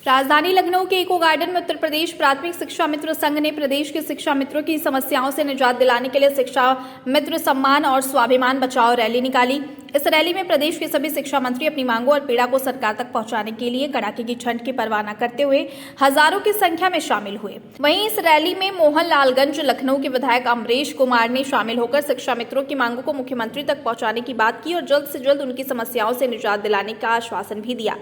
राजधानी लखनऊ के eco garden में उत्तर प्रदेश प्राथमिक शिक्षा मित्र संघ ने प्रदेश के शिक्षा मित्रों की समस्याओं से निजात दिलाने के लिए शिक्षा मित्र सम्मान और स्वाभिमान बचाओ रैली निकाली। इस रैली में प्रदेश के सभी शिक्षा मंत्री अपनी मांगों और पीड़ा को सरकार तक पहुंचाने के लिए कड़ाके की ठंड की परवाह न करते हुए हजारों की संख्या में शामिल हुए। वहीं इस रैली में मोहनलालगंज लखनऊ के विधायक अमरेश कुमार ने शामिल होकर शिक्षा मित्रों की मांगों को मुख्यमंत्री तक पहुंचाने की बात की और जल्द से जल्द उनकी समस्याओं से निजात दिलाने का आश्वासन भी दिया।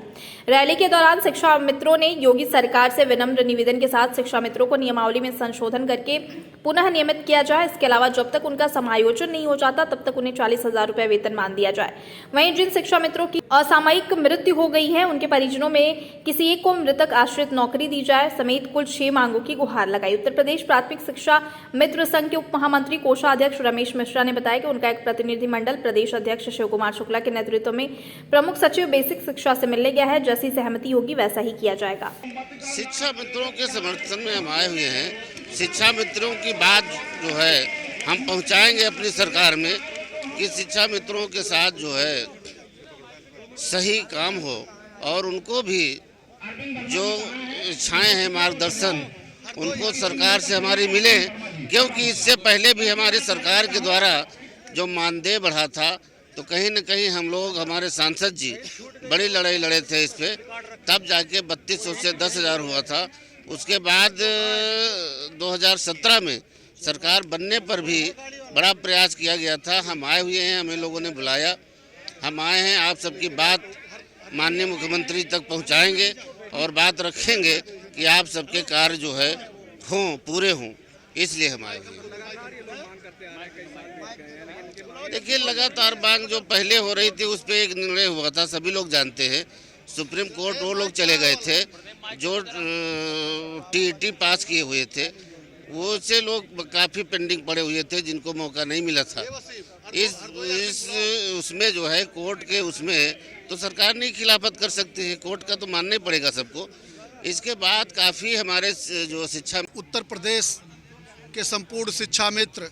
रैली के दौरान शिक्षा मित्रों ने योगी सरकार से विनम्र निवेदन के साथ शिक्षा मित्रों को नियमावली में संशोधन करके पुनः नियमित किया जाए। इसके अलावा जब तक उनका समायोजन नहीं हो जाता तब तक उन्हें 40,000 रुपए वेतनमान दिया जाए। वहीं जिन शिक्षा मित्रों की असामयिक मृत्यु हो गई है उनके परिजनों में किसी एक को मृतक आश्रित नौकरी दी जाए समेत कुल 6 मांगों की गुहार लगाई। उत्तर प्रदेश प्राथमिक शिक्षा मित्र संघ के उप महामंत्री कोषाध्यक्ष रमेश मिश्रा ने बताया कि उनका एक प्रतिनिधि मंडल प्रदेश अध्यक्ष शिव कुमार शुक्ला के नेतृत्व में प्रमुख सचिव बेसिक शिक्षा से मिलने गया है। जैसी सहमति होगी वैसा ही किया जाएगा। शिक्षा मित्रों के समर्थन में हम आए हुए हैं। शिक्षा मित्रों की बात जो है हम पहुंचाएंगे अपनी सरकार में कि शिक्षा मित्रों के साथ जो है सही काम हो और उनको भी जो इच्छाएं हैं मार्गदर्शन उनको सरकार से हमारी मिले, क्योंकि इससे पहले भी हमारी सरकार के द्वारा जो मानदेय बढ़ा था तो कहीं न कहीं हम लोग हमारे सांसद जी बड़ी लड़ाई लड़े थे इस पे, तब जाके 3200 से 10,000 हुआ था। उसके बाद 2017 में सरकार बनने पर भी बड़ा प्रयास किया गया था। हम आए हुए हैं, हमें लोगों ने बुलाया, हम आए हैं, आप सबकी बात माननीय मुख्यमंत्री तक पहुंचाएंगे और बात रखेंगे कि आप सबके कार्य जो है हों, पूरे हों, इसलिए हम आए हुए हैं। देखिए, लगातार मांग जो पहले हो रही थी उस पर एक निर्णय हुआ था, सभी लोग जानते हैं। सुप्रीम कोर्ट वो लोग चले गए थे जो टीईटी पास किए हुए थे, वो से लोग काफ़ी पेंडिंग पड़े हुए थे जिनको मौका नहीं मिला था। इस उसमें जो है कोर्ट के उसमें तो सरकार नहीं खिलाफत कर सकती है, कोर्ट का तो मानना ही पड़ेगा सबको। इसके बाद काफ़ी हमारे जो शिक्षा उत्तर प्रदेश के संपूर्ण शिक्षा मित्र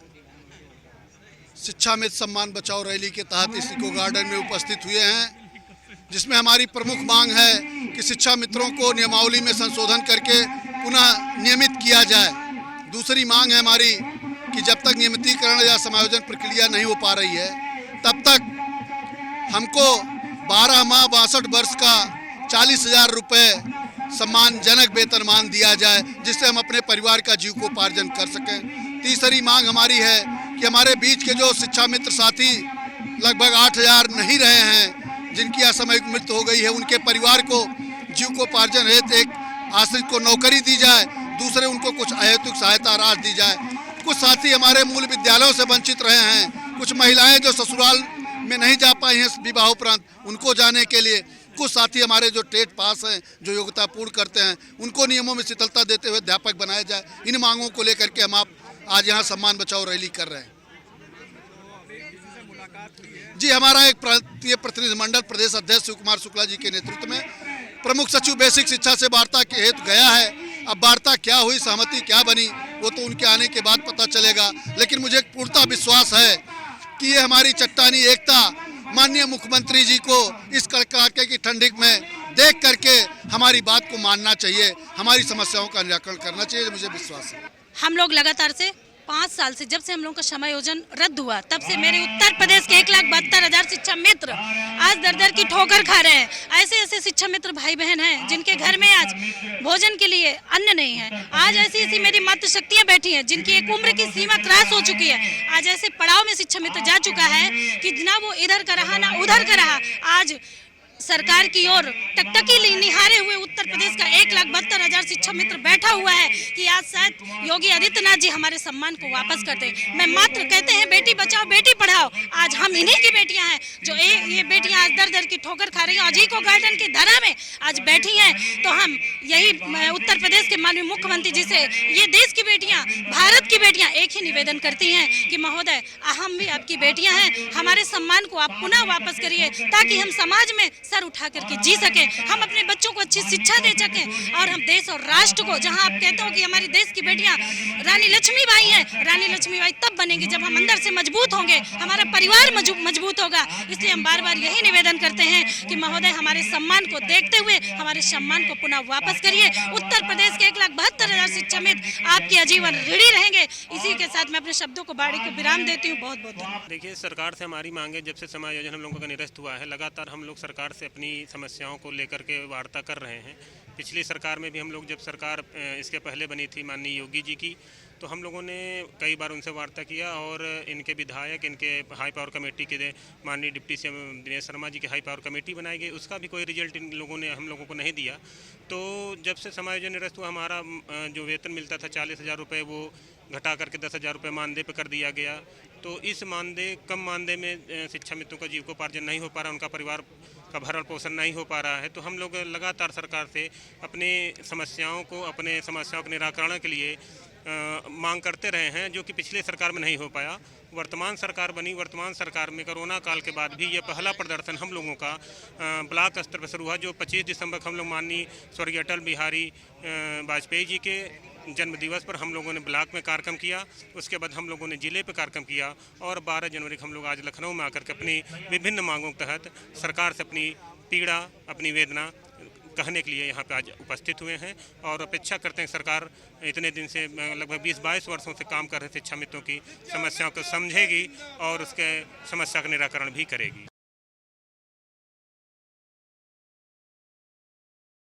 सम्मान बचाओ रैली के तहत इस इको गार्डन में उपस्थित हुए हैं, जिसमें हमारी प्रमुख मांग है कि शिक्षा मित्रों को नियमावली में संशोधन करके पुनः नियमित किया जाए। दूसरी मांग है हमारी कि जब तक नियमितीकरण या समायोजन प्रक्रिया नहीं हो पा रही है तब तक हमको 12 माह 62 वर्ष का 40,000 रुपये सम्मानजनक वेतनमान दिया जाए, जिससे हम अपने परिवार का जीविकोपार्जन कर सकें। तीसरी मांग हमारी है कि हमारे बीच के जो शिक्षा मित्र साथी लगभग 8,000 नहीं रहे हैं, जिनकी असामयिक मृत्यु हो गई है, उनके परिवार को जीविकोपार्जन हेतु एक आश्रित को नौकरी दी जाए, दूसरे उनको कुछ अहेतुक सहायता राशि दी जाए। कुछ साथी हमारे मूल विद्यालयों से वंचित रहे हैं, कुछ महिलाएं जो ससुराल में नहीं जा पाई हैं विवाह उपरांत, उनको जाने के लिए कुछ साथी हमारे जो टेट पास हैं, जो योग्यता पूर्ण करते हैं, उनको नियमों में शिथिलता देते हुए अध्यापक बनाया जाए। इन मांगों को लेकर के हम आज यहाँ सम्मान बचाओ रैली कर रहे हैं। जी, हमारा एक प्रतिनिधिमंडल प्रदेश अध्यक्ष शिव कुमार शुक्ला जी के नेतृत्व में प्रमुख सचिव बेसिक शिक्षा से वार्ता के हेतु गया है। अब वार्ता क्या हुई, सहमति क्या बनी, वो तो उनके आने के बाद पता चलेगा, लेकिन मुझे पूर्णतः विश्वास है कि ये हमारी चट्टानी एकता माननीय मुख्यमंत्री जी को इस कड़ाके की ठंडी में देख करके हमारी बात को मानना चाहिए, हमारी समस्याओं का निराकरण करना चाहिए, मुझे विश्वास है। हम लोग लगातार से 5 साल से, जब से हम लोगों का समायोजन रद्द हुआ तब से मेरे उत्तर प्रदेश के 1,72,000 शिक्षा मित्र आज दर की ठोकर खा रहे हैं। ऐसे ऐसे शिक्षा मित्र भाई बहन हैं जिनके घर में आज भोजन के लिए अन्न नहीं है। आज ऐसी मेरी मातृशक्तियां बैठी हैं जिनकी एक उम्र की सीमा क्रॉस हो चुकी है। आज ऐसे पड़ाव में शिक्षा मित्र जा चुका है कि ना वो इधर का रहा ना उधर का रहा। आज सरकार की ओर टकटकी निहारे हुए उत्तर प्रदेश का 1,72,000 शिक्षा मित्र बैठा हुआ है कि आज शायद योगी आदित्यनाथ जी हमारे सम्मान को वापस करते हैं। मैं मात्र कहते हैं बेटी बचाओ बेटी पढ़ाओ, आज हम इन्हीं की बेटियां हैं जो ये बेटियां आज दर की ठोकर खा रही हैं। आज इको गार्डन की धरा में आज बैठी हैं, तो हम यही उत्तर प्रदेश के माननीय मुख्यमंत्री जी से, ये देश की बेटियां, भारत की बेटियां एक ही निवेदन करती हैं कि महोदय, हम भी आपकी बेटियां हैं, हमारे सम्मान को आप पुनः वापस करिए ताकि हम समाज में सर उठा करके जी सके, हम अपने बच्चों को अच्छी शिक्षा दे सकें और हम देश और राष्ट्र को, जहां आप कहते हो कि हमारी देश की बेटियां रानी लक्ष्मीबाई हैं, रानी लक्ष्मीबाई तब बनेंगी जब हम अंदर से मजबूत होंगे, हमारा परिवार मजबूत होगा। इसलिए हम बार बार यही निवेदन करते हैं कि महोदय हमारे सम्मान को देखते हुए हमारे सम्मान को पुनः वापस करिए। उत्तर प्रदेश के 1,72,000 शिक्षा मित्र आपके आजीवन ऋणी रहेंगे। इसी के साथ मैं अपने शब्दों को बाड़ी को विराम देती हूँ। बहुत बहुत धन्यवाद। देखिए, सरकार से हमारी मांगे जब से समायोजन हम लोगों का निरस्त हुआ है, लगातार हम लोग सरकार से अपनी समस्याओं को लेकर के वार्ता कर रहे हैं। पिछली सरकार में भी हम लोग, जब सरकार इसके पहले बनी थी माननीय योगी जी की, तो हम लोगों ने कई बार उनसे वार्ता किया और इनके विधायक, इनके हाई पावर कमेटी के माननीय डिप्टी सीएम दिनेश शर्मा जी की हाई पावर कमेटी बनाई गई, उसका भी कोई रिजल्ट इन लोगों ने हम लोगों को नहीं दिया। तो जब से समायोजन निरस्त हुआ, हमारा जो वेतन मिलता था 40,000 रुपये, वो घटा करके 10,000 रुपये मानदेय पर कर दिया गया। तो इस कम मानदेय में शिक्षा मित्रों का जीविकोपार्जन नहीं हो पा रहा, उनका परिवार का भरण पोषण नहीं हो पा रहा है। तो हम लोग लगातार सरकार से अपने समस्याओं के निराकरण के लिए मांग करते रहे हैं, जो कि पिछले सरकार में नहीं हो पाया। वर्तमान सरकार बनी, वर्तमान सरकार में कोरोना काल के बाद भी ये पहला प्रदर्शन हम लोगों का ब्लॉक स्तर पर शुरू हुआ, जो 25 दिसंबर को हम लोग माननीय स्वर्गीय अटल बिहारी वाजपेयी जी के जन्म दिवस पर हम लोगों ने ब्लॉक में कार्यक्रम किया। उसके बाद हम लोगों ने ज़िले पे कार्यक्रम किया और 12 जनवरी को हम लोग आज लखनऊ में आकर के अपनी विभिन्न मांगों के तहत सरकार से अपनी पीड़ा, अपनी वेदना कहने के लिए यहाँ पे आज उपस्थित हुए हैं और अपेक्षा करते हैं सरकार इतने दिन से, लगभग 20-22 वर्षों से काम कर रहे शिक्षा मित्रों की समस्याओं को समझेगी और उसके समस्या का निराकरण भी करेगी।